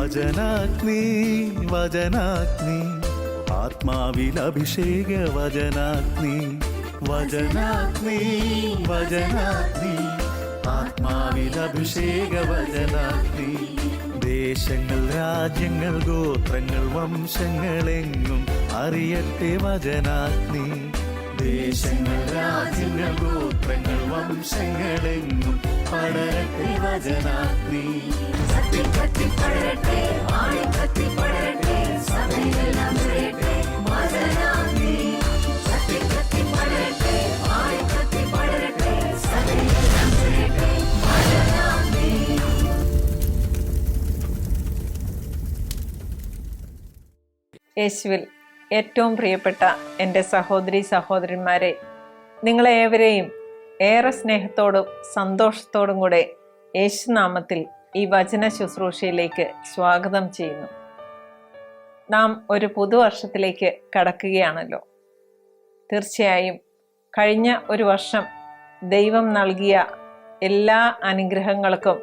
വചനാഗ്നി വചനാഗ്നി ആത്മാവിൽ അഭിഷേക വചനാഗ്നി വചനാഗ്നി വചനാഗ്നി ആത്മാവിൽ അഭിഷേക വചനാഗ്നി ദേശങ്ങൾ രാജ്യങ്ങൾ ഗോത്രങ്ങൾ വംശങ്ങളെങ്ങും അറിയട്ടെ വചനാഗ്നി ദേശങ്ങൾ രാജ്യങ്ങൾ ഗോത്രങ്ങൾ വംശങ്ങളെങ്ങും പടരട്ടെ വചനാഗ്നി യേശുവിൽ ഏറ്റവും പ്രിയപ്പെട്ട എൻ്റെ സഹോദരി സഹോദരന്മാരെ, നിങ്ങളെ ഏവരെയും ഏറെ സ്നേഹത്തോടും സന്തോഷത്തോടും കൂടെ യേശുനാമത്തിൽ ഈ വചന ശുശ്രൂഷയിലേക്ക് സ്വാഗതം ചെയ്യുന്നു. നാം ഒരു പുതുവർഷത്തിലേക്ക് കടക്കുകയാണല്ലോ. തീർച്ചയായും കഴിഞ്ഞ ഒരു വർഷം ദൈവം നൽകിയ എല്ലാ അനുഗ്രഹങ്ങൾക്കും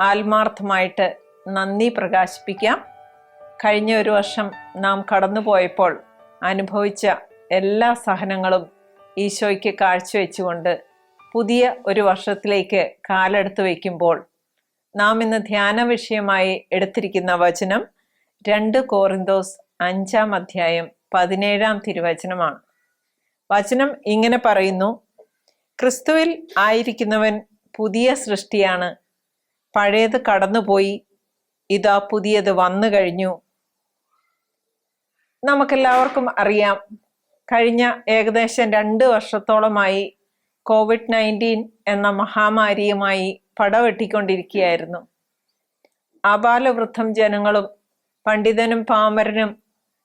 ആത്മാർത്ഥമായിട്ട് നന്ദി പ്രകാശിപ്പിക്കാം. കഴിഞ്ഞ ഒരു വർഷം നാം കടന്നുപോയപ്പോൾ അനുഭവിച്ച എല്ലാ സഹനങ്ങളും ഈശോയ്ക്ക് കാഴ്ചവെച്ചുകൊണ്ട് പുതിയ ഒരു വർഷത്തിലേക്ക് കാലെടുത്ത് വയ്ക്കുമ്പോൾ നാം ഇന്ന് ധ്യാന വിഷയമായി എടുത്തിരിക്കുന്ന വചനം 2 കോറിന്തോസ് 5-ാം അധ്യായം 17-ാം തിരുവചനമാണ്. വചനം ഇങ്ങനെ പറയുന്നു: ക്രിസ്തുവിൽ ആയിരിക്കുന്നവൻ പുതിയ സൃഷ്ടിയാണ്, പഴയത് കടന്നുപോയി, ഇതാ പുതിയത് വന്നു കഴിഞ്ഞു. നമുക്കെല്ലാവർക്കും അറിയാം, കഴിഞ്ഞ ഏകദേശം 2 വർഷത്തോളമായി COVID-19 എന്ന മഹാമാരിയുമായി പടവെട്ടിക്കൊണ്ടിരിക്കുകയായിരുന്നു. ആബാലവൃദ്ധം ജനങ്ങളും പണ്ഡിതനും പാമരനും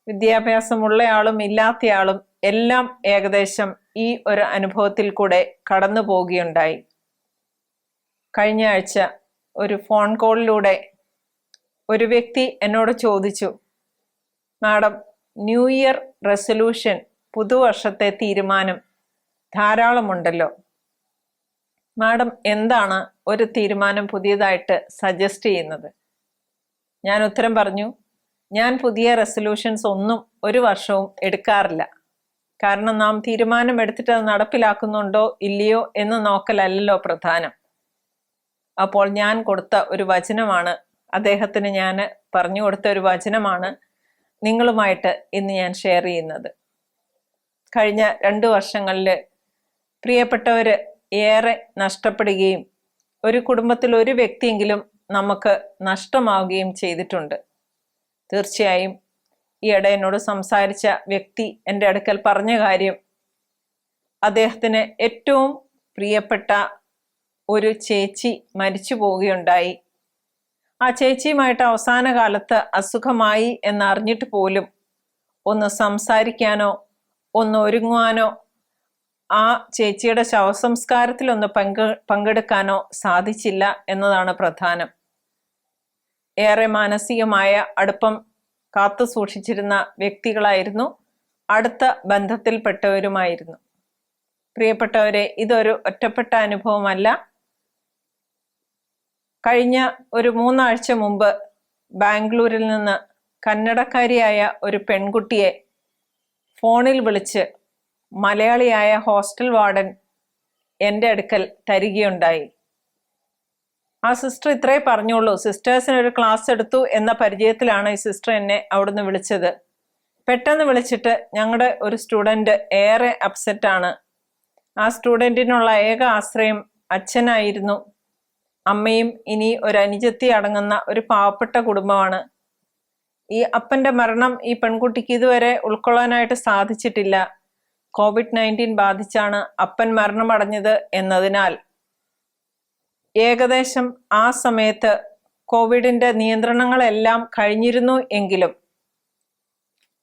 വിദ്യാഭ്യാസമുള്ളയാളും ഇല്ലാത്തയാളും എല്ലാം ഏകദേശം ഈ ഒരു അനുഭവത്തിൽ കൂടെ കടന്നു പോവുകയുണ്ടായി. കഴിഞ്ഞ ആഴ്ച ഒരു ഫോൺ കോളിലൂടെ ഒരു വ്യക്തി എന്നോട് ചോദിച്ചു, മാഡം, ന്യൂ ഇയർ റെസൊല്യൂഷൻ, പുതുവർഷത്തെ തീരുമാനം ധാരാളമുണ്ടല്ലോ, മാഡം എന്താണ് ഒരു തീരുമാനം പുതിയതായിട്ട് സജസ്റ്റ് ചെയ്യുന്നത്? ഞാൻ ഉത്തരം പറഞ്ഞു, ഞാൻ പുതിയ റെസൊല്യൂഷൻസ് ഒന്നും ഒരു വർഷവും എടുക്കാറില്ല. കാരണം നാം തീരുമാനം എടുത്തിട്ട് അത് നടപ്പിലാക്കുന്നുണ്ടോ ഇല്ലയോ എന്ന് നോക്കലല്ലോ പ്രധാനം. അപ്പോൾ ഞാൻ കൊടുത്ത ഒരു വചനമാണ്, അദ്ദേഹത്തിന് ഞാൻ പറഞ്ഞു കൊടുത്ത ഒരു വചനമാണ് നിങ്ങളുമായിട്ട് ഇന്ന് ഞാൻ ഷെയർ ചെയ്യുന്നത്. കഴിഞ്ഞ 2 വർഷങ്ങളിൽ പ്രിയപ്പെട്ടവർ ഏറെ നഷ്ടപ്പെടുകയും ഒരു കുടുംബത്തിൽ ഒരു വ്യക്തിയെങ്കിലും നമുക്ക് നഷ്ടമാവുകയും ചെയ്തിട്ടുണ്ട്. തീർച്ചയായും ഈയിടെ എന്നോട് സംസാരിച്ച വ്യക്തി എൻ്റെ അടുക്കൽ പറഞ്ഞ കാര്യം, അദ്ദേഹത്തിന് ഏറ്റവും പ്രിയപ്പെട്ട ഒരു ചേച്ചി മരിച്ചു പോവുകയുണ്ടായി. ആ ചേച്ചിയുമായിട്ട് അവസാന കാലത്ത് അസുഖമായി എന്നറിഞ്ഞിട്ട് പോലും ഒന്ന് സംസാരിക്കാനോ ഒന്ന് ഒരുങ്ങുവാനോ ആ ചേച്ചിയുടെ ശവസംസ്കാരത്തിലൊന്ന് പങ്കെടുക്കാനോ സാധിച്ചില്ല എന്നതാണ് പ്രധാനം. ഏറെ മാനസികമായ അടുപ്പം കാത്തു സൂക്ഷിച്ചിരുന്ന വ്യക്തികളായിരുന്നു, അടുത്ത ബന്ധത്തിൽപ്പെട്ടവരുമായിരുന്നു. പ്രിയപ്പെട്ടവരെ, ഇതൊരു ഒറ്റപ്പെട്ട അനുഭവമല്ല. കഴിഞ്ഞ ഒരു 3 ആഴ്ച മുമ്പ് ബാംഗ്ലൂരിൽ നിന്ന് കന്നഡക്കാരിയായ ഒരു പെൺകുട്ടിയെ ഫോണിൽ വിളിച്ച് മലയാളിയായ ഹോസ്റ്റൽ വാർഡൻ എൻ്റെ അടുക്കൽ തരികയുണ്ടായി. ആ സിസ്റ്റർ ഇത്രേ പറഞ്ഞുള്ളൂ, സിസ്റ്റേഴ്സിനൊരു ക്ലാസ് എടുത്തു എന്ന പരിചയത്തിലാണ് ഈ സിസ്റ്റർ എന്നെ അവിടുന്ന് വിളിച്ചത്. പെട്ടെന്ന് വിളിച്ചിട്ട് ഞങ്ങളുടെ ഒരു സ്റ്റുഡൻറ്റ് ഏറെ അപ്സെറ്റാണ്. ആ സ്റ്റുഡൻറ്റിനുള്ള ഏക ആശ്രയം അച്ഛനായിരുന്നു. അമ്മയും ഇനി ഒരു അനുജത്തി അടങ്ങുന്ന ഒരു പാവപ്പെട്ട കുടുംബമാണ്. ഈ അപ്പൻ്റെ മരണം ഈ പെൺകുട്ടിക്ക് ഇതുവരെ ഉൾക്കൊള്ളാനായിട്ട് സാധിച്ചിട്ടില്ല. COVID-19 ബാധിച്ചാണ് അപ്പൻ മരണമടഞ്ഞത് എന്നതിനാൽ ഏകദേശം ആ സമയത്ത് കോവിഡിൻ്റെ നിയന്ത്രണങ്ങളെല്ലാം കഴിഞ്ഞിരുന്നു എങ്കിലും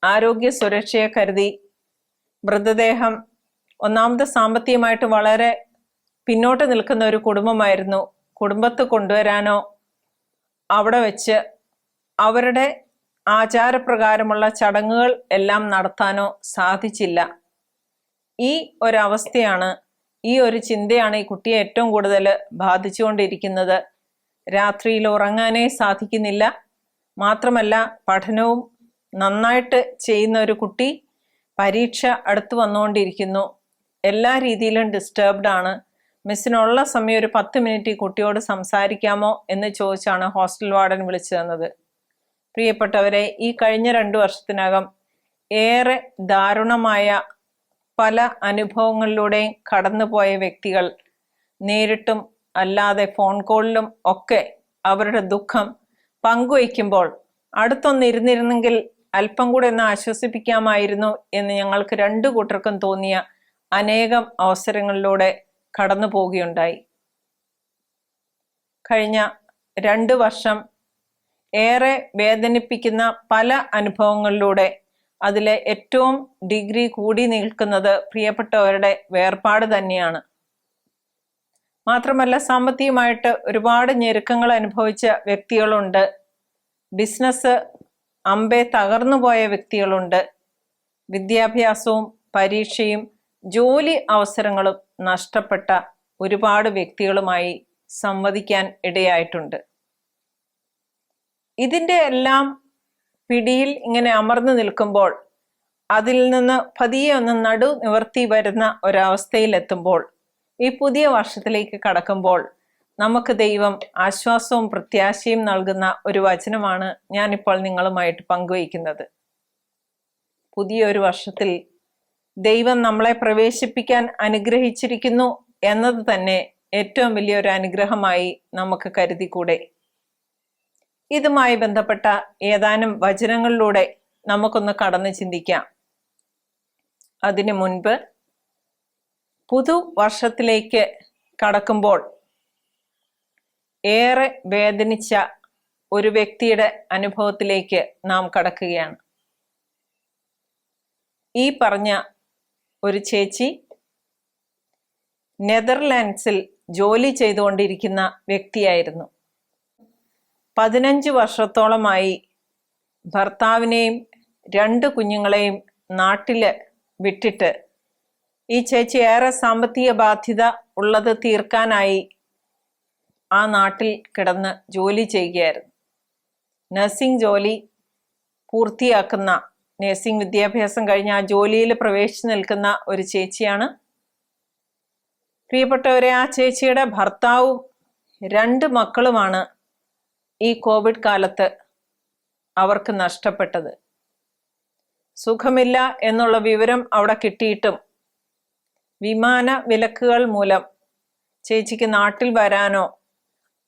ആരോഗ്യ സുരക്ഷയെ കരുതി മൃതദേഹം, ഒന്നാമത് സാമ്പത്തികമായിട്ട് വളരെ പിന്നോട്ട് നിൽക്കുന്ന ഒരു കുടുംബമായിരുന്നു, കുടുംബത്ത് കൊണ്ടുവരാനോ അവിടെ വെച്ച് അവരുടെ ആചാരപ്രകാരമുള്ള ചടങ്ങുകൾ എല്ലാം നടത്താനോ സാധിച്ചില്ല. ഈ ഒരവസ്ഥയാണ്, ഈ ഒരു ചിന്തയാണ് ഈ കുട്ടിയെ ഏറ്റവും കൂടുതൽ ബാധിച്ചുകൊണ്ടിരിക്കുന്നത്. രാത്രിയിൽ ഉറങ്ങാനേ സാധിക്കുന്നില്ല. മാത്രമല്ല പഠനവും നന്നായിട്ട് ചെയ്യുന്ന ഒരു കുട്ടി പരീക്ഷ അടുത്ത് വന്നുകൊണ്ടിരിക്കുന്നു. എല്ലാ രീതിയിലും ഡിസ്റ്റർബ്ഡ് ആണ്. മിസ്സിനുള്ള സമയം ഒരു 10 മിനിറ്റ് ഈ കുട്ടിയോട് സംസാരിക്കാമോ എന്ന് ചോദിച്ചാണ് ഹോസ്റ്റൽ വാർഡൻ വിളിച്ചു തന്നത്. പ്രിയപ്പെട്ടവരെ, ഈ കഴിഞ്ഞ 2 വർഷത്തിനകം ഏറെ ദാരുണമായ പല അനുഭവങ്ങളിലൂടെയും കടന്നുപോയ വ്യക്തികൾ നേരിട്ടും അല്ലാതെ ഫോൺ കോളിലും ഒക്കെ അവരുടെ ദുഃഖം പങ്കുവയ്ക്കുമ്പോൾ അടുത്തൊന്നിരുന്നിരുന്നെങ്കിൽ അല്പം കൂടെ ഒന്ന് ആശ്വസിപ്പിക്കാമായിരുന്നു എന്ന് ഞങ്ങൾക്ക് 2 കൂട്ടർക്കും തോന്നിയ അനേകം അവസരങ്ങളിലൂടെ കടന്നു പോവുകയുണ്ടായി. കഴിഞ്ഞ 2 വർഷം ഏറെ വേദനിപ്പിക്കുന്ന പല അനുഭവങ്ങളിലൂടെ അതിലെ ഏറ്റവും ഡിഗ്രി കൂടി നിൽക്കുന്നത് പ്രിയപ്പെട്ടവരുടെ വേർപാട് തന്നെയാണ്. മാത്രമല്ല സാമ്പത്തികമായിട്ട് ഒരുപാട് ഞെരുക്കങ്ങൾ അനുഭവിച്ച വ്യക്തികളുണ്ട്. ബിസിനസ് അമ്പെ തകർന്നു പോയ വ്യക്തികളുണ്ട്. വിദ്യാഭ്യാസവും പരീക്ഷയും ജോലി അവസരങ്ങളും നഷ്ടപ്പെട്ട ഒരുപാട് വ്യക്തികളുമായി സംവദിക്കാൻ ഇടയായിട്ടുണ്ട്. ഇതിൻ്റെ എല്ലാം പിടിയിൽ ഇങ്ങനെ അമർന്നു നിൽക്കുമ്പോൾ അതിൽ നിന്ന് പതിയെ ഒന്ന് നടു നിവർത്തി വരുന്ന ഒരവസ്ഥയിലെത്തുമ്പോൾ ഈ പുതിയ വർഷത്തിലേക്ക് കടക്കുമ്പോൾ നമുക്ക് ദൈവം ആശ്വാസവും പ്രത്യാശയും നൽകുന്ന ഒരു വചനമാണ് ഞാനിപ്പോൾ നിങ്ങളുമായിട്ട് പങ്കുവയ്ക്കുന്നത്. പുതിയൊരു വർഷത്തിൽ ദൈവം നമ്മളെ പ്രവേശിപ്പിക്കാൻ അനുഗ്രഹിച്ചിരിക്കുന്നു എന്നത് തന്നെ ഏറ്റവും വലിയൊരു അനുഗ്രഹമായി നമുക്ക് കരുതിക്കൂടെ? ഇതുമായി ബന്ധപ്പെട്ട ഏതാനും വചനങ്ങളിലൂടെ നമുക്കൊന്ന് കടന്നു ചിന്തിക്കാം. അതിനു മുൻപ് പുതുവർഷത്തിലേക്ക് കടക്കുമ്പോൾ ഏറെ വേദനിച്ച ഒരു വ്യക്തിയുടെ അനുഭവത്തിലേക്ക് നാം കടക്കുകയാണ്. ഈ പറഞ്ഞ ഒരു ചേച്ചി നെതർലാൻഡ്സിൽ ജോലി ചെയ്തുകൊണ്ടിരിക്കുന്ന വ്യക്തിയായിരുന്നു. 15 വർഷത്തോളമായി ഭർത്താവിനെയും 2 കുഞ്ഞുങ്ങളെയും നാട്ടില് വിട്ടിട്ട് ഈ ചേച്ചി ഏറെ സാമ്പത്തിക ബാധ്യത ഉള്ളത് തീർക്കാനായി ആ നാട്ടിൽ കിടന്ന് ജോലി ചെയ്യുകയായിരുന്നു. നഴ്സിംഗ് ജോലി പൂർത്തിയാക്കുന്ന, നഴ്സിംഗ് വിദ്യാഭ്യാസം കഴിഞ്ഞ് ആ ജോലിയിൽ പ്രവേശിച്ചു നിൽക്കുന്ന ഒരു ചേച്ചിയാണ്. പ്രിയപ്പെട്ടവരെ, ആ ചേച്ചിയുടെ ഭർത്താവും 2 മക്കളുമാണ് ഈ കോവിഡ് കാലത്ത് അവർക്ക് നഷ്ടപ്പെട്ടത്. സുഖമില്ല എന്നുള്ള വിവരം അവിടെ കിട്ടിയിട്ടും വിമാന വിലക്കുകൾ മൂലം ചേച്ചിക്ക് നാട്ടിൽ വരാനോ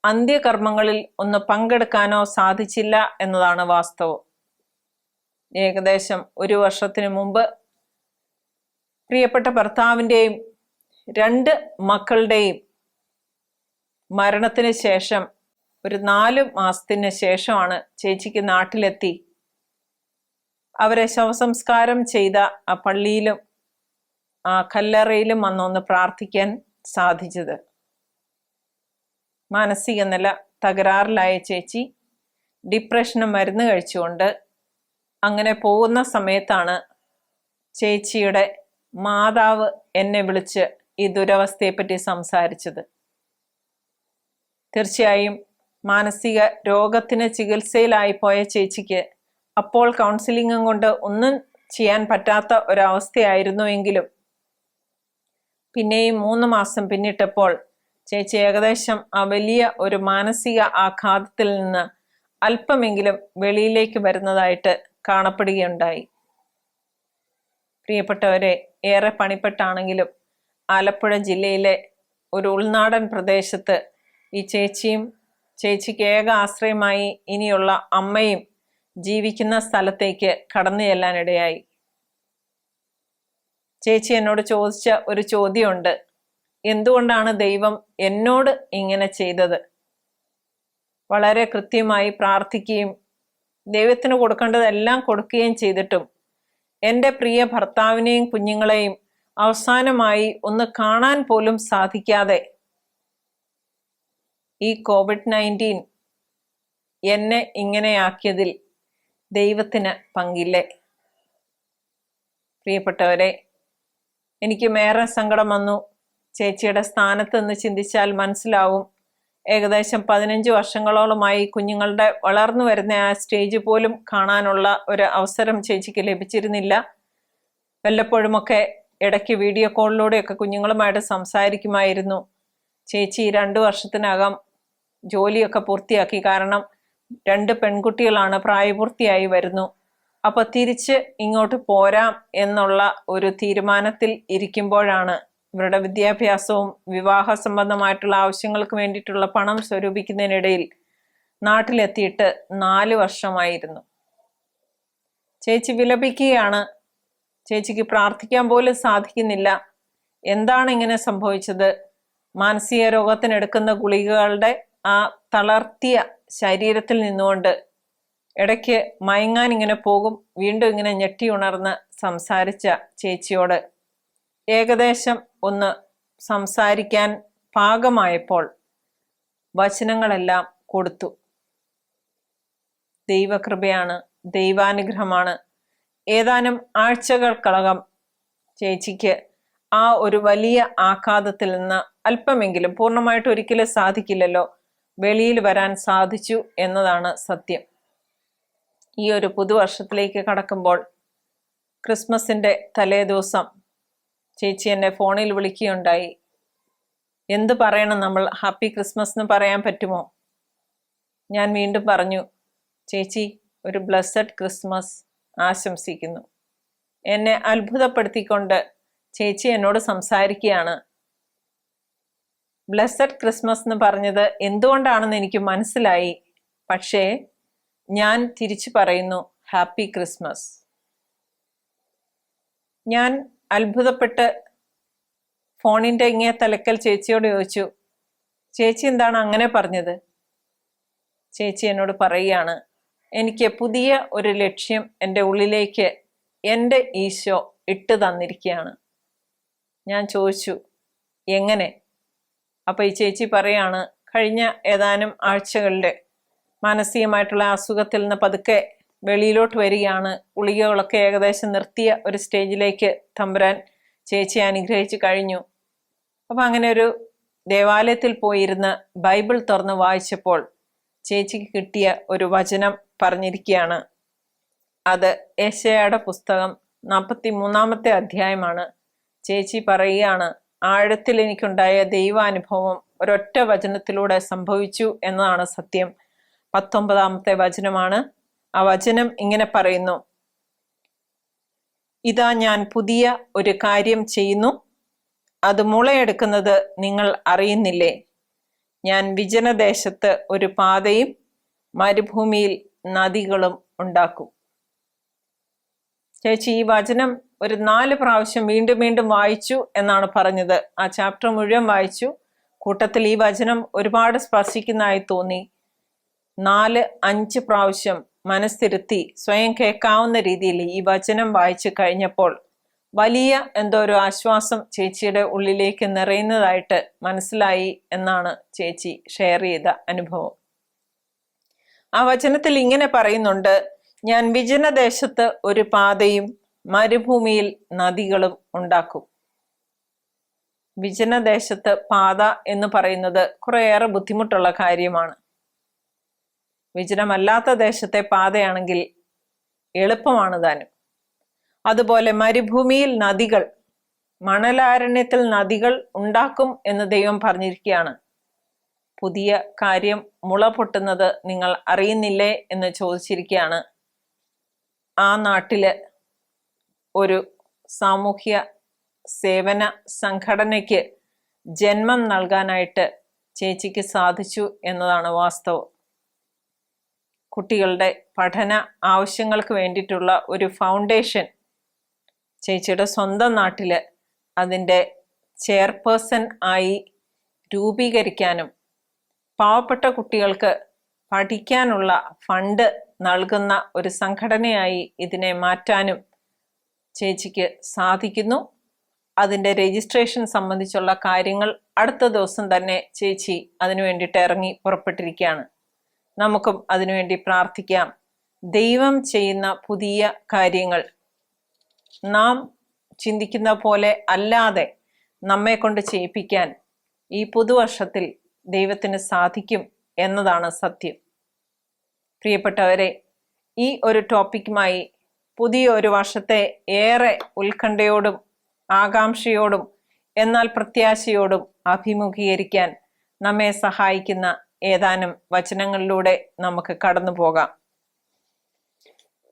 അന്ത്യകർമ്മങ്ങളിൽ ഒന്ന് പങ്കെടുക്കാനോ സാധിച്ചില്ല എന്നതാണ് വാസ്തവം. ഏകദേശം 1 വർഷത്തിന് മുമ്പ് പ്രിയപ്പെട്ട ഭർത്താവിൻ്റെയും 2 മക്കളുടെയും മരണത്തിന് ശേഷം ഒരു 4 മാസത്തിന് ശേഷമാണ് ചേച്ചിക്ക് നാട്ടിലെത്തി അവരെ ശവസംസ്കാരം ചെയ്ത ആ പള്ളിയിലും ആ കല്ലറയിലും വന്നൊന്ന് പ്രാർത്ഥിക്കാൻ സാധിച്ചത്. മാനസിക നില തകരാറിലായ ചേച്ചി ഡിപ്രഷന് മരുന്ന് കഴിച്ചുകൊണ്ട് അങ്ങനെ പോകുന്ന സമയത്താണ് ചേച്ചിയുടെ മാതാവ് എന്നെ വിളിച്ച് ഈ ദുരവസ്ഥയെപ്പറ്റി സംസാരിച്ചത്. തീർച്ചയായും മാനസിക രോഗത്തിന് ചികിത്സയിലായി പോയ ചേച്ചിക്ക് അപ്പോൾ കൗൺസിലിംഗും കൊണ്ട് ഒന്നും ചെയ്യാൻ പറ്റാത്ത ഒരവസ്ഥയായിരുന്നു. എങ്കിലും പിന്നെയും 3 മാസം പിന്നിട്ടപ്പോൾ ചേച്ചി ഏകദേശം ആ വലിയ ഒരു മാനസിക ആഘാതത്തിൽ നിന്ന് അല്പമെങ്കിലും വെളിയിലേക്ക് വരുന്നതായിട്ട് കാണപ്പെടുകയുണ്ടായി. പ്രിയപ്പെട്ടവരെ, ഏറെ പണിപ്പെട്ടാണെങ്കിലും ആലപ്പുഴ ജില്ലയിലെ ഒരു ഉൾനാടൻ പ്രദേശത്ത് ഈ ചേച്ചിയും ചേച്ചിക്ക് ഏക ആശ്രയമായി ഇനിയുള്ള അമ്മയും ജീവിക്കുന്ന സ്ഥലത്തേക്ക് കടന്നു ചെല്ലാനിടയായി. ചേച്ചി എന്നോട് ചോദിച്ച ഒരു ചോദ്യമുണ്ട്: എന്തുകൊണ്ടാണ് ദൈവം എന്നോട് ഇങ്ങനെ ചെയ്തത്? വളരെ കൃത്യമായി പ്രാർത്ഥിക്കുകയും ദൈവത്തിന് കൊടുക്കേണ്ടതെല്ലാം കൊടുക്കുകയും ചെയ്തിട്ടും എൻ്റെ പ്രിയ ഭർത്താവിനെയും കുഞ്ഞുങ്ങളെയും അവസാനമായി ഒന്ന് കാണാൻ പോലും സാധിക്കാതെ ഈ COVID-19 എന്നെ ഇങ്ങനെയാക്കിയതിൽ ദൈവത്തിന് പങ്കില്ലേ? പ്രിയപ്പെട്ടവരെ, എനിക്ക് ഏറെ സങ്കടം വന്നു. ചേച്ചിയുടെ സ്ഥാനത്ത് നിന്ന് ചിന്തിച്ചാൽ മനസ്സിലാവും ഏകദേശം 15 വർഷങ്ങളോളമായി കുഞ്ഞുങ്ങളുടെ വളർന്നു വരുന്ന ആ സ്റ്റേജ് പോലും കാണാനുള്ള ഒരു അവസരം ചേച്ചിക്ക് ലഭിച്ചിരുന്നില്ല. വല്ലപ്പോഴുമൊക്കെ ഇടയ്ക്ക് വീഡിയോ കോളിലൂടെയൊക്കെ കുഞ്ഞുങ്ങളുമായിട്ട് സംസാരിക്കുമായിരുന്നു. ചേച്ചി 2 വർഷത്തിനകം ജോലിയൊക്കെ പൂർത്തിയാക്കി. കാരണം 2 പെൺകുട്ടികളാണ്, പ്രായപൂർത്തിയായി വരുന്നു. അപ്പൊ തിരിച്ച് ഇങ്ങോട്ട് പോരാം എന്നുള്ള ഒരു തീരുമാനത്തിൽ ഇരിക്കുമ്പോഴാണ് ഇവരുടെ വിദ്യാഭ്യാസവും വിവാഹ സംബന്ധമായിട്ടുള്ള ആവശ്യങ്ങൾക്ക് വേണ്ടിയിട്ടുള്ള പണം സ്വരൂപിക്കുന്നതിനിടയിൽ നാട്ടിലെത്തിയിട്ട് 4 വർഷമായിരുന്നു. ചേച്ചി വിലപിക്കുകയാണ്. ചേച്ചിക്ക് പ്രാർത്ഥിക്കാൻ പോലും സാധിക്കുന്നില്ല. എന്താണ് ഇങ്ങനെ സംഭവിച്ചത്? മാനസിക രോഗത്തിനെടുക്കുന്ന ഗുളികകളുടെ ആ തളർത്തിയ ശരീരത്തിൽ നിന്നുകൊണ്ട് ഇടയ്ക്ക് മയങ്ങാൻ ഇങ്ങനെ പോകും, വീണ്ടും ഇങ്ങനെ ഞെട്ടി ഉണർന്ന് സംസാരിച്ച ചേച്ചിയോട് ഏകദേശം ഒന്ന് സംസാരിക്കാൻ പാകമായപ്പോൾ വചനങ്ങളെല്ലാം കൊടുത്തു. ദൈവകൃപയാണ്, ദൈവാനുഗ്രഹമാണ്. ഏതാനും ആഴ്ചകൾക്കകം ചേച്ചിക്ക് ആ ഒരു വലിയ ആഘാതത്തിൽ നിന്ന് അല്പമെങ്കിലും, പൂർണ്ണമായിട്ട് ഒരിക്കലും സാധിക്കില്ലല്ലോ, വെളിയിൽ വരാൻ സാധിച്ചു എന്നതാണ് സത്യം. ഈ ഒരു പുതുവർഷത്തിലേക്ക് കടക്കുമ്പോൾ ക്രിസ്മസിന്റെ തലേ ദിവസം ചേച്ചി എന്നെ ഫോണിൽ വിളിക്കുകയുണ്ടായി. എന്ത് പറയണം, നമ്മൾ ഹാപ്പി ക്രിസ്മസ് എന്ന് പറയാൻ പറ്റുമോ? ഞാൻ വീണ്ടും പറഞ്ഞു, ചേച്ചി ഒരു ബ്ലെസ്സഡ് ക്രിസ്മസ് ആശംസിക്കുന്നു. എന്നെ അത്ഭുതപ്പെടുത്തിക്കൊണ്ട് ചേച്ചി എന്നോട് സംസാരിക്കുകയാണ്. ബ്ലെസ്സഡ് ക്രിസ്മസ് എന്ന് പറഞ്ഞത് എന്തുകൊണ്ടാണെന്ന് എനിക്ക് മനസ്സിലായി. പക്ഷേ ഞാൻ തിരിച്ചു പറയുന്നു ഹാപ്പി ക്രിസ്മസ്. ഞാൻ അത്ഭുതപ്പെട്ട് ഫോണിന്റെ ഇങ്ങേ തലക്കൽ ചേച്ചിയോട് ചോദിച്ചു, ചേച്ചി എന്താണ് അങ്ങനെ പറഞ്ഞത്? ചേച്ചി എന്നോട് പറയുകയാണ്, എനിക്ക് പുതിയ ഒരു ലക്ഷ്യം എൻ്റെ ഉള്ളിലേക്ക് എൻ്റെ ഈശോ ഇട്ട് തന്നിരിക്കുകയാണ്. ഞാൻ ചോദിച്ചു, എങ്ങനെ? അപ്പൊ ഈ ചേച്ചി പറയാണ്, കഴിഞ്ഞ ഏതാനും ആഴ്ചകളിൽ മാനസികമായിട്ടുള്ള അസുഖത്തിൽ നിന്ന് പതുക്കെ വെളിയിലോട്ട് വരികയാണ്. ഗുളികകളൊക്കെ ഏകദേശം നിർത്തിയ ഒരു സ്റ്റേജിലേക്ക് തമ്പുരാൻ ചേച്ചി അനുഗ്രഹിച്ചു കഴിഞ്ഞു. അപ്പൊ അങ്ങനെ ഒരു ദേവാലയത്തിൽ പോയിരുന്ന് ബൈബിൾ തുറന്ന് വായിച്ചപ്പോൾ ചേച്ചിക്ക് കിട്ടിയ ഒരു വചനം പറഞ്ഞിരിക്കുകയാണ്. അത് യെശയ്യായുടെ പുസ്തകം 43-ാമത്തെ അധ്യായമാണ്. ചേച്ചി പറയുകയാണ്, ആഴത്തിൽ എനിക്കുണ്ടായ ദൈവാനുഭവം ഒരൊറ്റ വചനത്തിലൂടെ സംഭവിച്ചു എന്നതാണ് സത്യം. 19-ാമത്തെ വചനമാണ്. ആ വചനം ഇങ്ങനെ പറയുന്നു, ഇതാ ഞാൻ പുതിയ ഒരു കാര്യം ചെയ്യുന്നു, അത് മുളയെടുക്കുന്നത് നിങ്ങൾ അറിയുന്നില്ലേ? ഞാൻ വിജനദേശത്ത് ഒരു പാതയും മരുഭൂമിയിൽ നദികളും ഉണ്ടാക്കും. ചേച്ചി ഈ വചനം ഒരു 4 പ്രാവശ്യം വീണ്ടും വീണ്ടും വായിച്ചു എന്നാണ് പറഞ്ഞത്. ആ ചാപ്റ്റർ മുഴുവൻ വായിച്ചു. കൂട്ടത്തിൽ ഈ വചനം ഒരുപാട് സ്പർശിക്കുന്നതായി തോന്നി. 4-5 പ്രാവശ്യം മനസ്സിരുത്തി സ്വയം കേൾക്കാവുന്ന രീതിയിൽ ഈ വചനം വായിച്ചു കഴിഞ്ഞപ്പോൾ വലിയ എന്തോ ഒരു ആശ്വാസം ചേച്ചിയുടെ ഉള്ളിലേക്ക് നിറയുന്നതായിട്ട് മനസ്സിലായി എന്നാണ് ചേച്ചി ഷെയർ ചെയ്ത അനുഭവം. ആ വചനത്തിൽ ഇങ്ങനെ പറയുന്നുണ്ട്, ഞാൻ വിജനദേശത്ത് ഒരു പാതയും മരുഭൂമിയിൽ നദികളും ഉണ്ടാക്കും. വിജനദേശത്ത് പാത എന്ന് പറയുന്നത് കുറേയേറെ ബുദ്ധിമുട്ടുള്ള കാര്യമാണ്. വിജനമല്ലാത്ത ദേശത്തെ പാതയാണെങ്കിൽ എളുപ്പമാണ് താനും. അതുപോലെ മരുഭൂമിയിൽ നദികൾ, മണലാരണ്യത്തിൽ നദികൾ ഉണ്ടാക്കും എന്ന് ദൈവം പറഞ്ഞിരിക്കുകയാണ്. പുതിയ കാര്യം മുള പൊട്ടുന്നത് നിങ്ങൾ അറിയുന്നില്ലേ എന്ന് ചോദിച്ചിരിക്കുകയാണ്. ആ നാട്ടില് ഒരു സാമൂഹ്യ സേവന സംഘടനയ്ക്ക് ജന്മം നൽകാനായിട്ട് ചേച്ചിക്ക് സാധിച്ചു എന്നതാണ് വാസ്തവം. കുട്ടികളുടെ പഠന ആവശ്യങ്ങൾക്ക് വേണ്ടിയിട്ടുള്ള ഒരു ഫൗണ്ടേഷൻ ചേച്ചിയുടെ സ്വന്തം നാട്ടില് അതിൻ്റെ ചെയർപേഴ്സൺ ആയി രൂപീകരിക്കാനും പാവപ്പെട്ട കുട്ടികൾക്ക് പഠിക്കാനുള്ള ഫണ്ട് നൽകുന്ന ഒരു സംഘടനയായി ഇതിനെ മാറ്റാനും ചേച്ചിക്ക് സാധിക്കുന്നു. അതിൻ്റെ രജിസ്ട്രേഷൻ സംബന്ധിച്ചുള്ള കാര്യങ്ങൾ അടുത്ത ദിവസം തന്നെ ചേച്ചി അതിനു വേണ്ടിയിട്ട് ഇറങ്ങി പുറപ്പെട്ടിരിക്കുകയാണ്. നമുക്കും അതിനുവേണ്ടി പ്രാർത്ഥിക്കാം. ദൈവം ചെയ്യുന്ന പുതിയ കാര്യങ്ങൾ നാം ചിന്തിക്കുന്ന പോലെ അല്ലാതെ നമ്മെ കൊണ്ട് ചെയ്യിപ്പിക്കാൻ ഈ പുതുവർഷത്തിൽ ദൈവത്തിന് സാധിക്കും എന്നതാണ് സത്യം. പ്രിയപ്പെട്ടവരെ, ഈ ഒരു ടോപ്പിക്കുമായി പുതിയ ഒരു വർഷത്തെ ഏറെ ഉത്കണ്ഠയോടും ആകാംക്ഷയോടും എന്നാൽ പ്രത്യാശയോടും അഭിമുഖീകരിക്കാൻ നമ്മെ സഹായിക്കുന്ന ഏതാനും വചനങ്ങളിലൂടെ നമുക്ക് കടന്നു പോകാം.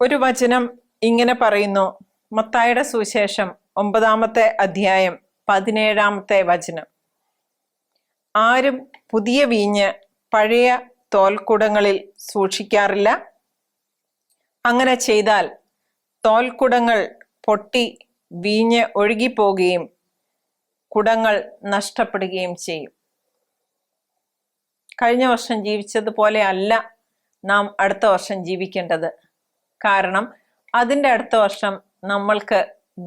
ഒരു വചനം ഇങ്ങനെ പറയുന്നു. മത്തായിയുടെ സുവിശേഷം 9-ാമത്തെ അധ്യായം 17-ാമത്തെ വചനം. ആരും പുതിയ വീഞ്ഞ് പഴയ തോൽക്കുടങ്ങളിൽ സൂക്ഷിക്കാറില്ല. അങ്ങനെ ചെയ്താൽ തോൽക്കുടങ്ങൾ പൊട്ടി വീഞ്ഞ് ഒഴുകിപ്പോകുകയും കുടങ്ങൾ നഷ്ടപ്പെടുകയും ചെയ്യും. കഴിഞ്ഞ വർഷം ജീവിച്ചതുപോലെ അല്ല നാം അടുത്ത വർഷം ജീവിക്കേണ്ടത്. കാരണം അതിൻ്റെ അടുത്ത വർഷം നമ്മൾക്ക്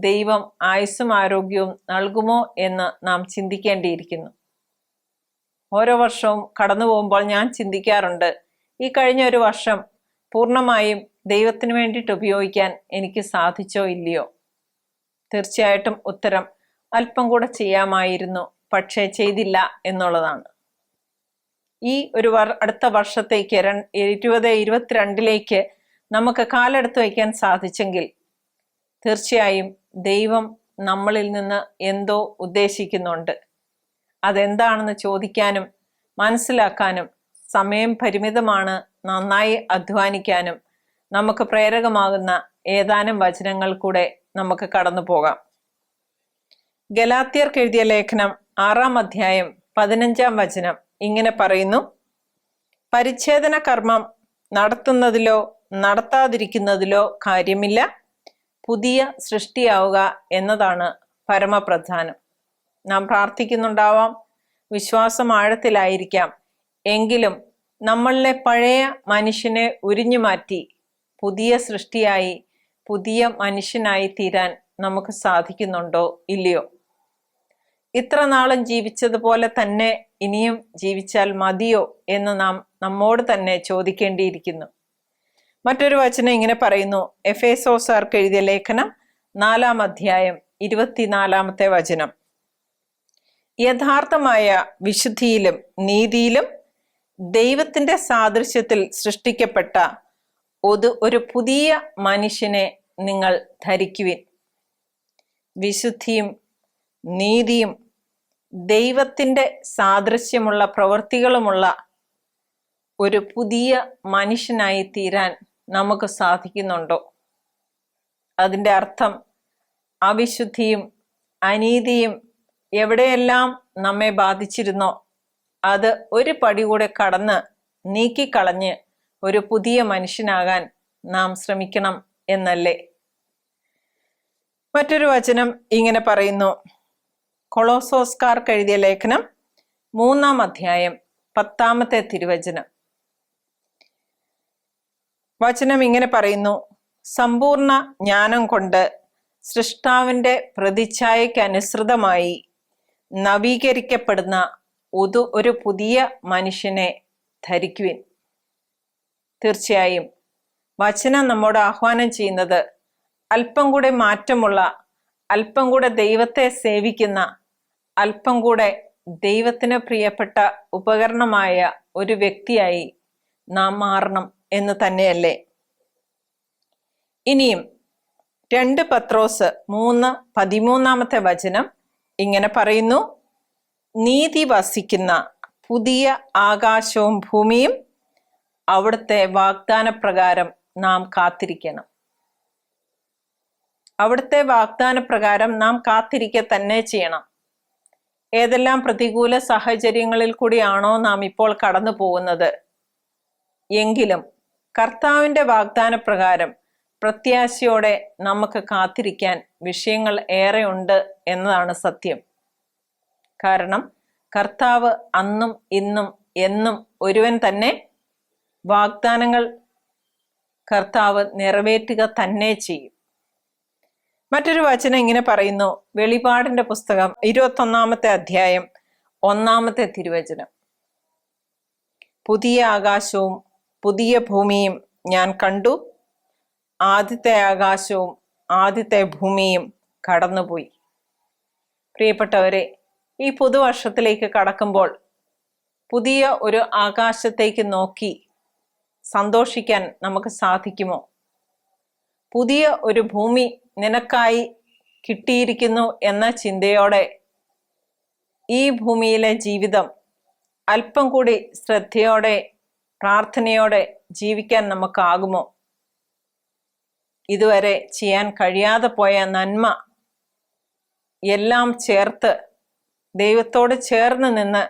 ദൈവം ആയുസ്സും ആരോഗ്യവും നൽകുമോ എന്ന് നാം ചിന്തിക്കേണ്ടിയിരിക്കുന്നു. ഓരോ വർഷവും കടന്നു പോകുമ്പോൾ ഞാൻ ചിന്തിക്കാറുണ്ട്, ഈ കഴിഞ്ഞ ഒരു വർഷം പൂർണ്ണമായും ദൈവത്തിന് വേണ്ടിയിട്ട് ഉപയോഗിക്കാൻ എനിക്ക് സാധിച്ചോ ഇല്ലയോ? തീർച്ചയായിട്ടും ഉത്തരം അല്പം കൂടെ ചെയ്യാമായിരുന്നു, പക്ഷേ ചെയ്തില്ല എന്നുള്ളതാണ്. ഈ ഒരു അടുത്ത വർഷത്തേക്ക് 2022 നമുക്ക് കാലെടുത്ത് വയ്ക്കാൻ സാധിച്ചെങ്കിൽ തീർച്ചയായും ദൈവം നമ്മളിൽ നിന്ന് എന്തോ ഉദ്ദേശിക്കുന്നുണ്ട്. അതെന്താണെന്ന് ചോദിക്കാനും മനസ്സിലാക്കാനും സമയം പരിമിതമാണ്. നന്നായി അധ്വാനിക്കാനും നമുക്ക് പ്രേരകമാകുന്ന ഏതാനും വചനങ്ങൾ കൂടെ നമുക്ക് കടന്നു പോകാം. ഗലാത്യർക്ക് എഴുതിയ ലേഖനം 6-ാം അധ്യായം 15-ാം വചനം ഇങ്ങനെ പറയുന്നു. പരിച്ഛേദന കർമ്മം നടത്തുന്നതിലോ നടത്താതിരിക്കുന്നതിലോ കാര്യമില്ല, പുതിയ സൃഷ്ടിയാവുക എന്നതാണ് പരമപ്രധാനം. നാം പ്രാർത്ഥിക്കുന്നുണ്ടാവാം, വിശ്വാസം ആഴത്തിലായിരിക്കാം, എങ്കിലും നമ്മളിലെ പഴയ മനുഷ്യനെ ഉരിഞ്ഞു മാറ്റി പുതിയ സൃഷ്ടിയായി പുതിയ മനുഷ്യനായി തീരാൻ നമുക്ക് സാധിക്കുന്നുണ്ടോ ഇല്ലയോ? ഇത്ര നാളും ജീവിച്ചതുപോലെ തന്നെ ഇനിയും ജീവിച്ചാൽ മതിയോ എന്ന് നാം നമ്മോട് തന്നെ ചോദിക്കേണ്ടിയിരിക്കുന്നു. മറ്റൊരു വചനം ഇങ്ങനെ പറയുന്നു. എഫേസോസാർക്ക് എഴുതിയ ലേഖനം 4-ാം അധ്യായം 24-ാമത്തെ വചനം. യഥാർത്ഥമായ വിശുദ്ധിയിലും നീതിയിലും ദൈവത്തിന്റെ സാദൃശ്യത്തിൽ സൃഷ്ടിക്കപ്പെട്ട ഒരു പുതിയ മനുഷ്യനെ നിങ്ങൾ ധരിക്കുവിൻ. വിശുദ്ധിയും നീതിയും ദൈവത്തിന്റെ സാദൃശ്യമുള്ള പ്രവൃത്തികളുമുള്ള ഒരു പുതിയ മനുഷ്യനായി തീരാൻ നമുക്ക് സാധിക്കുന്നുണ്ടോ? അതിൻ്റെ അർത്ഥം അവിശുദ്ധിയും അനീതിയും എവിടെയെല്ലാം നമ്മെ ബാധിച്ചിരുന്നോ അത് ഒരു പടി കൂടെ കടന്ന് നീക്കിക്കളഞ്ഞ് ഒരു പുതിയ മനുഷ്യനാകാൻ നാം ശ്രമിക്കണം എന്നല്ലേ? മറ്റൊരു വചനം ഇങ്ങനെ പറയുന്നു. കൊളോസോസ്കാർക്ക് എഴുതിയ ലേഖനം 3-ാം അധ്യായം 10-ാമത്തെ തിരുവചനം. വചനം ഇങ്ങനെ പറയുന്നു. സമ്പൂർണ്ണ ജ്ഞാനം കൊണ്ട് സൃഷ്ടാവിന്റെ പ്രതിച്ഛായയ്ക്കനുസൃതമായി നവീകരിക്കപ്പെടുന്ന ഒരു പുതിയ മനുഷ്യനെ ധരിക്കുവിൻ. തീർച്ചയായും വചനം നമ്മോട് ആഹ്വാനം ചെയ്യുന്നത് അല്പം കൂടെ മാറ്റമുള്ള, അല്പം കൂടെ ദൈവത്തെ സേവിക്കുന്ന, അല്പം കൂടെ ദൈവത്തിന് പ്രിയപ്പെട്ട ഉപകരണമായ ഒരു വ്യക്തിയായി നാം മാറണം എന്ന് തന്നെയല്ലേ? ഇനിയും 2 പത്രോസ് 3:13 വചനം ഇങ്ങനെ പറയുന്നു. നീതി വസിക്കുന്ന പുതിയ ആകാശവും ഭൂമിയും അവിടുത്തെ വാഗ്ദാനപ്രകാരം നാം കാത്തിരിക്കണം. അവിടുത്തെ വാഗ്ദാനപ്രകാരം നാം കാത്തിരിക്കുക തന്നെ ചെയ്യണം. ഏതെല്ലാം പ്രതികൂല സാഹചര്യങ്ങളിൽ കൂടിയാണോ നാം ഇപ്പോൾ കടന്നു പോകുന്നത്, എങ്കിലും കർത്താവിൻ്റെ വാഗ്ദാനപ്രകാരം പ്രത്യാശയോടെ നമുക്ക് കാത്തിരിക്കാൻ വിഷയങ്ങൾ ഏറെ ഉണ്ട് എന്നതാണ് സത്യം. കാരണം കർത്താവ് അന്നും ഇന്നും എന്നും ഒരുവൻ തന്നെ. വാഗ്ദാനങ്ങൾ കർത്താവ് നിറവേറ്റുക തന്നെ ചെയ്യും. മറ്റൊരു വചനം ഇങ്ങനെ പറയുന്നു. വെളിപാടിന്റെ പുസ്തകം 21-ാമത്തെ അധ്യായം 1-ാമത്തെ തിരുവചനം. പുതിയ ആകാശവും പുതിയ ഭൂമിയും ഞാൻ കണ്ടു, ആദ്യത്തെ ആകാശവും ആദ്യത്തെ ഭൂമിയും കടന്നുപോയി. പ്രിയപ്പെട്ടവരെ, ഈ പുതുവർഷത്തിലേക്ക് കടക്കുമ്പോൾ പുതിയ ഒരു ആകാശത്തേക്ക് നോക്കി സന്തോഷിക്കാൻ നമുക്ക് സാധിക്കുമോ? പുതിയ ഒരു ഭൂമി നിനക്കായി കിട്ടിയിരിക്കുന്നു എന്ന ചിന്തയോടെ ഈ ഭൂമിയിലെ ജീവിതം അല്പം കൂടി ശ്രദ്ധയോടെ പ്രാർത്ഥനയോടെ ജീവിക്കാൻ നമുക്കാകുമോ? ഇതുവരെ ചെയ്യാൻ കഴിയാതെ പോയ നന്മ എല്ലാം ചേർത്ത് ദൈവത്തോട് ചേർന്ന് നിന്ന്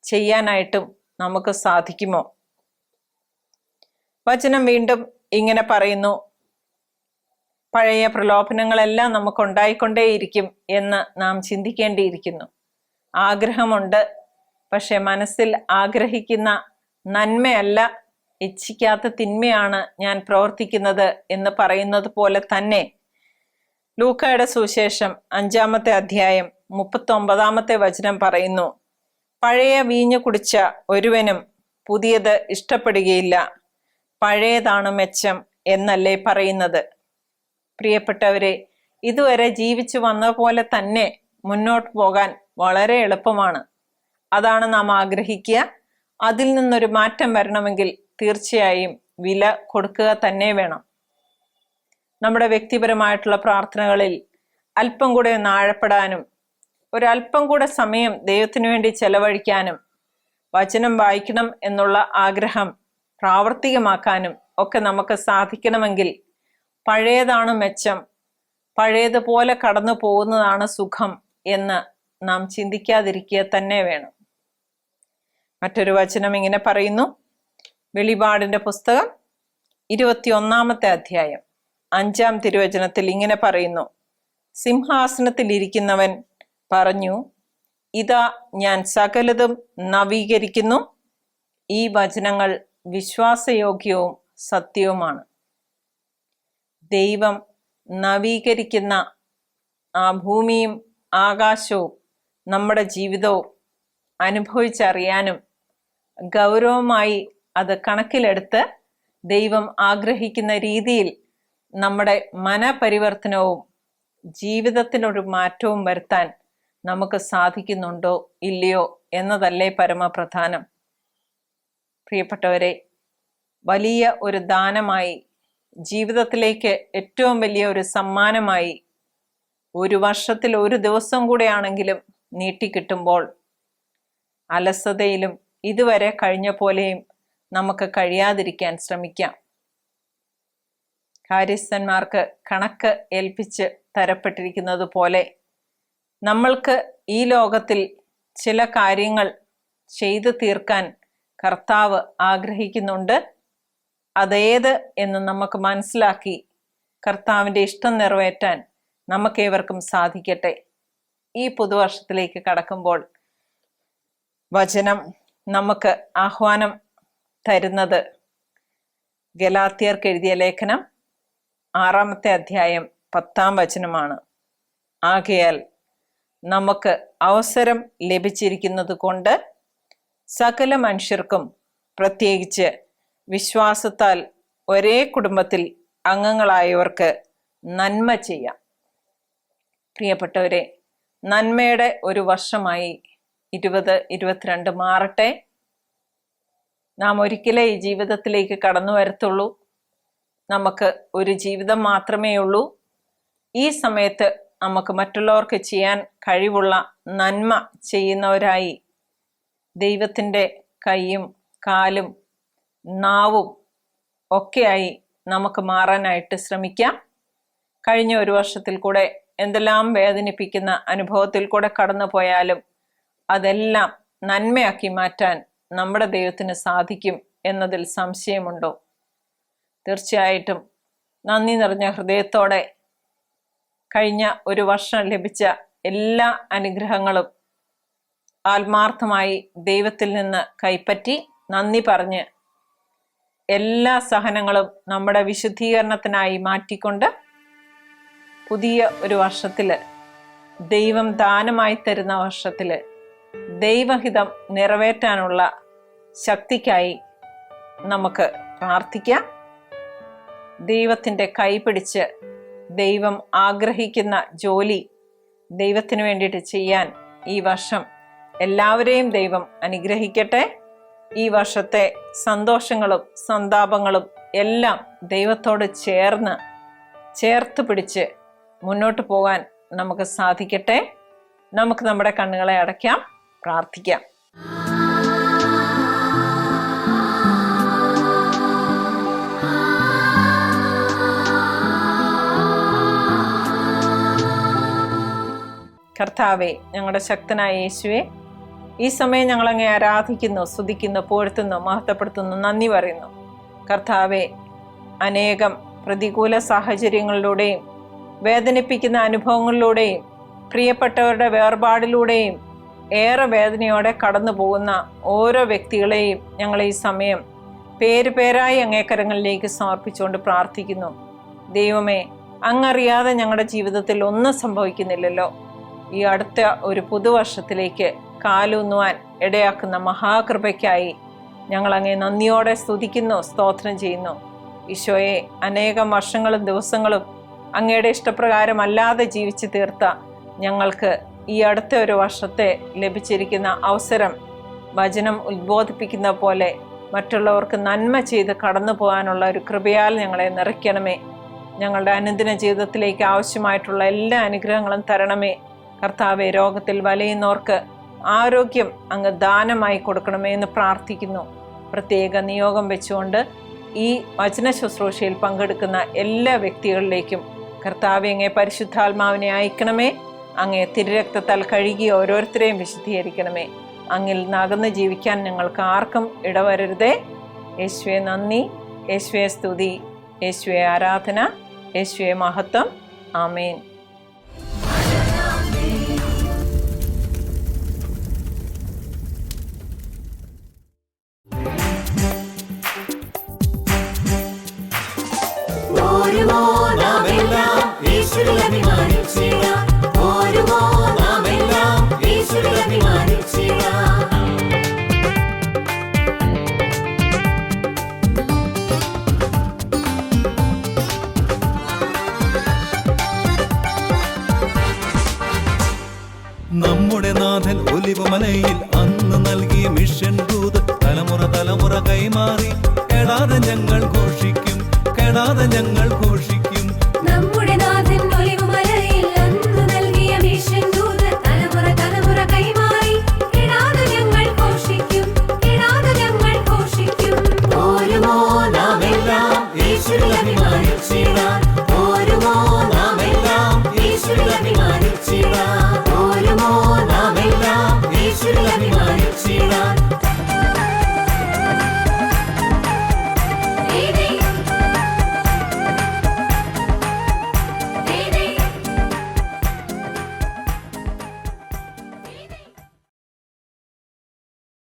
ചെയ്യാനായിട്ടും നമുക്ക് സാധിക്കുമോ? വചനം വീണ്ടും ഇങ്ങനെ പറയുന്നു, പഴയ പ്രലോഭനങ്ങളെല്ലാം നമുക്ക് ഉണ്ടായിക്കൊണ്ടേയിരിക്കും എന്ന് നാം ചിന്തിക്കേണ്ടിയിരിക്കുന്നു. ആഗ്രഹമുണ്ട്, പക്ഷെ മനസ്സിൽ ആഗ്രഹിക്കുന്ന നന്മയല്ല, ഇച്ഛിക്കാത്ത തിന്മയാണ് ഞാൻ പ്രവർത്തിക്കുന്നത് എന്ന് പറയുന്നത് പോലെ തന്നെ ലൂക്കായുടെ സുവിശേഷം 5-ാമത്തെ അധ്യായം 39-ാമത്തെ വചനം പറയുന്നു, പഴയ വീഞ്ഞു കുടിച്ച ഒരുവനും പുതിയത് ഇഷ്ടപ്പെടുകയില്ല, പഴയതാണ് മെച്ചം എന്നല്ലേ പറയുന്നത്. പ്രിയപ്പെട്ടവരെ, ഇതുവരെ ജീവിച്ചു വന്ന പോലെ തന്നെ മുന്നോട്ട് പോകാൻ വളരെ എളുപ്പമാണ്. അതാണ് നാം ആഗ്രഹിക്കുക. അതിൽ നിന്നൊരു മാറ്റം വരണമെങ്കിൽ തീർച്ചയായും വില കൊടുക്കുക തന്നെ വേണം. നമ്മുടെ വ്യക്തിപരമായിട്ടുള്ള പ്രാർത്ഥനകളിൽ അല്പം കൂടെ ഒന്ന് ആഴപ്പെടാനും ഒരല്പം കൂടെ സമയം ദൈവത്തിനു വേണ്ടി ചെലവഴിക്കാനും വചനം വായിക്കണം എന്നുള്ള ആഗ്രഹം പ്രാവർത്തികമാക്കാനും ഒക്കെ നമുക്ക് സാധിക്കണമെങ്കിൽ പഴയതാണ് മെച്ചം, പഴയതുപോലെ കടന്നു പോകുന്നതാണ് സുഖം എന്ന് നാം ചിന്തിക്കാതിരിക്കുക തന്നെ വേണം. മറ്റൊരു വചനം ഇങ്ങനെ പറയുന്നു, വെളിപാടിന്റെ പുസ്തകം 21-ാമത്തെ അധ്യായം 5-ാം തിരുവചനത്തിൽ ഇങ്ങനെ പറയുന്നു, സിംഹാസനത്തിൽ ഇരിക്കുന്നവൻ പറഞ്ഞു, ഇതാ ഞാൻ സകലതും നവീകരിക്കുന്നു. ഈ വചനങ്ങൾ വിശ്വാസയോഗ്യവും സത്യവുമാണ്. ദൈവം നവീകരിക്കുന്ന ആ ഭൂമിയും ആകാശവും നമ്മുടെ ജീവിതവും അനുഭവിച്ചറിയാനും ഗൗരവമായി അത് കണക്കിലെടുത്ത് ദൈവം ആഗ്രഹിക്കുന്ന രീതിയിൽ നമ്മുടെ മനപരിവർത്തനവും ജീവിതത്തിനൊരു മാറ്റവും വരുത്താൻ നമുക്ക് സാധിക്കുന്നുണ്ടോ ഇല്ലയോ എന്നതല്ലേ പരമപ്രധാനം. പ്രിയപ്പെട്ടവരെ, വലിയ ഒരു ദാനമായി, ജീവിതത്തിലേക്ക് ഏറ്റവും വലിയ ഒരു സമ്മാനമായി ഒരു വർഷത്തിൽ ഒരു ദിവസം കൂടെയാണെങ്കിലും നീട്ടിക്കിട്ടുമ്പോൾ അലസതയിലും ഇതുവരെ കഴിഞ്ഞ പോലെയും നമുക്ക് കഴിയാതിരിക്കാൻ ശ്രമിക്കാം. കാര്യസ്ഥന്മാർക്ക് കണക്ക് ഏൽപ്പിച്ച് തരപ്പെട്ടിരിക്കുന്നത് പോലെ നമ്മൾക്ക് ഈ ലോകത്തിൽ ചില കാര്യങ്ങൾ ചെയ്തു തീർക്കാൻ കർത്താവ് ആഗ്രഹിക്കുന്നുണ്ട്. അതേത് എന്ന് നമുക്ക് മനസ്സിലാക്കി കർത്താവിൻ്റെ ഇഷ്ടം നിറവേറ്റാൻ നമുക്കേവർക്കും സാധിക്കട്ടെ. ഈ പുതുവർഷത്തിലേക്ക് കടക്കുമ്പോൾ വചനം നമുക്ക് ആഹ്വാനം തരുന്നത് ഗലാത്യർക്ക് എഴുതിയ ലേഖനം 6-ാമത്തെ അധ്യായം 10-ാം വചനമാണ്. ആകയാൽ നമുക്ക് അവസരം ലഭിച്ചിരിക്കുന്നത് കൊണ്ട് സകല മനുഷ്യർക്കും, പ്രത്യേകിച്ച് വിശ്വാസത്താൽ ഒരേ കുടുംബത്തിൽ അംഗങ്ങളായവർക്ക് നന്മ ചെയ്യാം. പ്രിയപ്പെട്ടവരെ, നന്മയുടെ ഒരു വർഷമായി 2022 മാറട്ടെ. നാം ഒരിക്കലേ ഈ ജീവിതത്തിലേക്ക് കടന്നു വരത്തുള്ളൂ. നമുക്ക് ഒരു ജീവിതം മാത്രമേ ഉള്ളൂ. ഈ സമയത്ത് നമുക്ക് മറ്റുള്ളവർക്ക് ചെയ്യാൻ കഴിവുള്ള നന്മ ചെയ്യുന്നവരായി ദൈവത്തിൻ്റെ കൈയും കാലും നാവും ഒക്കെയായി നമുക്ക് മാറാനായിട്ട് ശ്രമിക്കാം. കഴിഞ്ഞ ഒരു വർഷത്തിൽ കൂടെ എന്തെല്ലാം വേദനിപ്പിക്കുന്ന അനുഭവത്തിൽ കൂടെ കടന്നു പോയാലും അതെല്ലാം നന്മയാക്കി മാറ്റാൻ നമ്മുടെ ദൈവത്തിന് സാധിക്കും എന്നതിൽ സംശയമുണ്ടോ? തീർച്ചയായിട്ടും നന്ദി നിറഞ്ഞ ഹൃദയത്തോടെ കഴിഞ്ഞ ഒരു വർഷം ലഭിച്ച എല്ലാ അനുഗ്രഹങ്ങളും ആത്മാർത്ഥമായി ദൈവത്തിൽ നിന്ന് കൈപ്പറ്റി നന്ദി പറഞ്ഞ് എല്ലാ സഹനങ്ങളും നമ്മുടെ വിശുദ്ധീകരണത്തിനായി മാറ്റിക്കൊണ്ട് പുതിയ ഒരു വർഷത്തിൽ, ദൈവം ദാനമായി തരുന്ന വർഷത്തിൽ ദൈവഹിതം നിറവേറ്റാനുള്ള ശക്തിക്കായി നമുക്ക് പ്രാർത്ഥിക്കാം. ദൈവത്തിൻ്റെ കൈ പിടിച്ച് ദൈവം ആഗ്രഹിക്കുന്ന ജോലി ദൈവത്തിന് വേണ്ടിയിട്ട് ചെയ്യാൻ ഈ വർഷം എല്ലാവരെയും ദൈവം അനുഗ്രഹിക്കട്ടെ. ഈ വർഷത്തെ സന്തോഷങ്ങളും സന്താപങ്ങളും എല്ലാം ദൈവത്തോട് ചേർത്ത് പിടിച്ച് മുന്നോട്ട് പോകാൻ നമുക്ക് സാധിക്കട്ടെ. നമുക്ക് നമ്മുടെ കണ്ണുകളെ അടയ്ക്കാം, പ്രാർത്ഥിക്കാം. കർത്താവേ, ഞങ്ങളുടെ ശക്തനായ യേശുവേ, ഈ സമയം ഞങ്ങളങ്ങേ ആരാധിക്കുന്നു, സ്തുതിക്കുന്നു, പുകഴ്ത്തുന്നു, മഹത്വപ്പെടുത്തുന്നു, നന്ദി പറയുന്നു. കർത്താവേ, അനേകം പ്രതികൂല സാഹചര്യങ്ങളിലൂടെയും വേദനിപ്പിക്കുന്ന അനുഭവങ്ങളിലൂടെയും പ്രിയപ്പെട്ടവരുടെ വേർപാടിലൂടെയും ഏറെ വേദനയോടെ കടന്നു പോകുന്ന ഓരോ വ്യക്തികളെയും ഞങ്ങൾ ഈ സമയം പേരായി അങ്ങേക്കരങ്ങളിലേക്ക് സമർപ്പിച്ചുകൊണ്ട് പ്രാർത്ഥിക്കുന്നു. ദൈവമേ, അങ്ങറിയാതെ ഞങ്ങളുടെ ജീവിതത്തിൽ ഒന്നും സംഭവിക്കുന്നില്ലല്ലോ. ഈ അടുത്ത ഒരു പുതുവർഷത്തിലേക്ക് കാലൂന്നുവാൻ ഇടയാക്കുന്ന മഹാകൃപയ്ക്കായി ഞങ്ങൾ അങ്ങേ നന്ദിയോടെ സ്തുതിക്കുന്നു, സ്തോത്രം ചെയ്യുന്നു. ഈശോയെ, അനേകം വർഷങ്ങളും ദിവസങ്ങളും അങ്ങയുടെ ഇഷ്ടപ്രകാരം അല്ലാതെ ജീവിച്ചു തീർത്ത ഞങ്ങൾക്ക് ഈ അടുത്ത ഒരു വർഷത്തെ ലഭിച്ചിരിക്കുന്ന അവസരം വചനം ഉദ്ബോധിപ്പിക്കുന്ന പോലെ മറ്റുള്ളവർക്ക് നന്മ ചെയ്ത് കടന്നു പോകാനുള്ള ഒരു കൃപയാൽ ഞങ്ങളെ നിറയ്ക്കണമേ. ഞങ്ങളുടെ അനുദിന ജീവിതത്തിലേക്ക് ആവശ്യമായിട്ടുള്ള എല്ലാ അനുഗ്രഹങ്ങളും തരണമേ. കർത്താവെ, രോഗത്തിൽ വലയുന്നവർക്ക് ആരോഗ്യം അങ്ങ് ദാനമായി കൊടുക്കണമേ എന്ന് പ്രാർത്ഥിക്കുന്നു. പ്രത്യേക നിയോഗം വെച്ചുകൊണ്ട് ഈ വചന ശുശ്രൂഷയിൽ പങ്കെടുക്കുന്ന എല്ലാ വ്യക്തികളിലേക്കും കർത്താവെ, അങ്ങേ പരിശുദ്ധാത്മാവിനെ അയക്കണമേ. അങ്ങേ തിരുരക്തത്താൽ കഴുകി ഓരോരുത്തരെയും വിശുദ്ധീകരിക്കണമേ. അങ്ങിൽ നിന്ന് അകന്ന് ജീവിക്കാൻ ഞങ്ങൾക്ക് ആർക്കും ഇടവരരുതേ. യേശുവെ നന്ദി, യേശുവെ സ്തുതി, യേശുവെ ആരാധന, യേശുവെ മഹത്വം. ആമേൻ. നമ്മുടെ നാഥൻ ഒലിവുമലയിൽ അന്ന് നൽകിയ മിഷൻ ദൂത് തലമുറ കൈമാറി കെടാതെ ഞങ്ങൾ ഘോഷിക്കും.